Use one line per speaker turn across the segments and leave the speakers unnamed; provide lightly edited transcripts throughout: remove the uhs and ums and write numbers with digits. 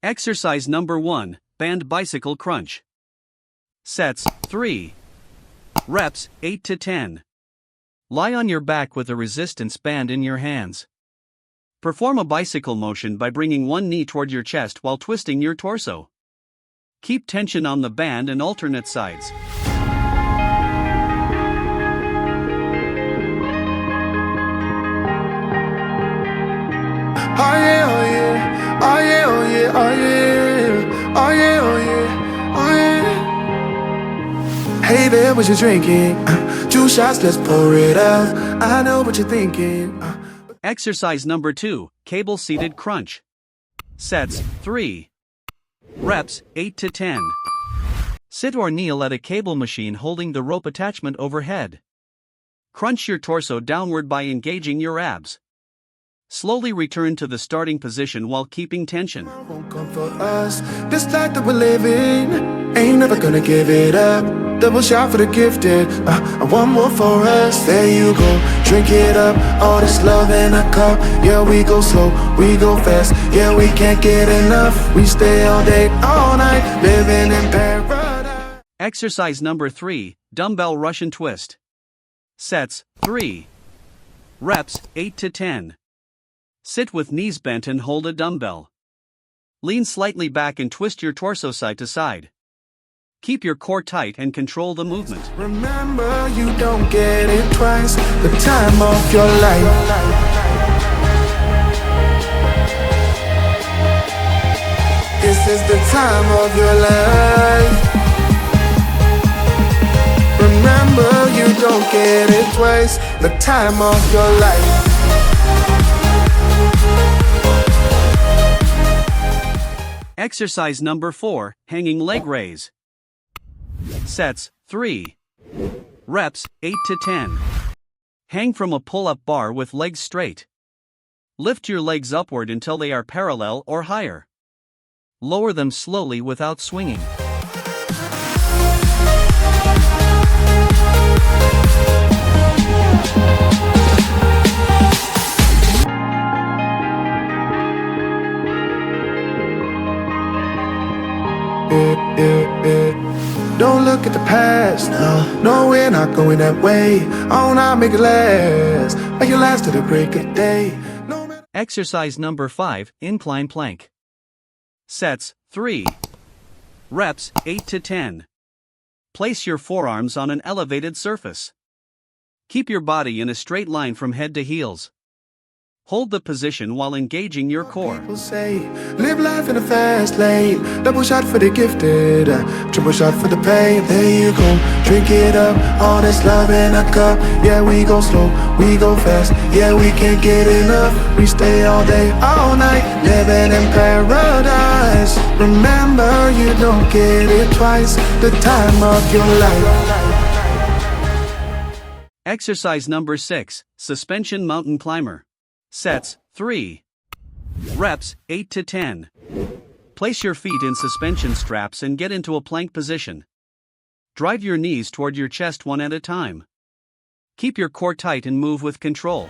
Exercise number 1, Band Bicycle Crunch. Sets, 3. Reps, 8 to 10. Lie on your back with a resistance band in your hands. Perform a bicycle motion by bringing one knee toward your chest while twisting your torso. Keep tension on the band and alternate sides.
Oh yeah, oh yeah, oh yeah, oh yeah, oh yeah, oh yeah, oh yeah, oh yeah. Hey there, what you drinking? 2 shots, let's pour it out. I know what you're thinking.
Exercise number 2, Cable Seated Crunch. Sets, 3. Reps, 8 to 10. Sit or kneel at a cable machine holding the rope attachment overhead. Crunch your torso downward by engaging your abs. Slowly return to the starting position while keeping tension.
Won't come for us. This life that we're living, ain't never gonna give it up. Double shot for the gifted, and one more for us. There you go, drink it up. All this love in a cup. Yeah, we go slow, we go fast. Yeah, we can't get enough. We stay all day, all night, living in paradise.
Exercise number 3, Dumbbell Russian Twist. Sets, 3. Reps, 8 to 10. Sit with knees bent and hold a dumbbell. Lean slightly back and twist your torso side to side. Keep your core tight and control the movement.
Remember, you don't get it twice. The time of your life. This is the time of your life. Remember, you don't get it twice. The time of your life.
Exercise number 4, Hanging Leg Raise. Sets, 3. Reps, 8 to 10. Hang from a pull-up bar with legs straight. Lift your legs upward until they are parallel or higher. Lower them slowly without swinging.
Don't look at the past, no, we're not going that way. Oh, now make it last, make it last to the break of day.
Exercise number 5, Incline Plank. Sets, 3. Reps, 8 to 10. Place your forearms on an elevated surface. Keep your body in a straight line from head to heels. Hold the position while engaging your core.
People say, live life in a fast lane. Double shot for the gifted, triple shot for the pain. There you go, drink it up. All this love in a cup. Yeah, we go slow, we go fast. Yeah, we can't get enough. We stay all day, all night, living in paradise. Remember, you don't get it twice. The time of your life.
Exercise number 6, Suspension Mountain Climber. Sets, 3. Reps, 8 to 10. Place your feet in suspension straps and get into a plank position. Drive your knees toward your chest one at a time. Keep your core tight and move with control.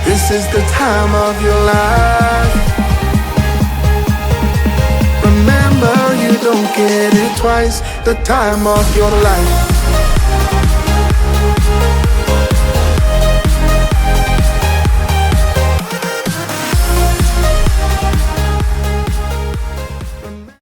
This is the time of your life. Remember, you don't get it twice. The time of your life.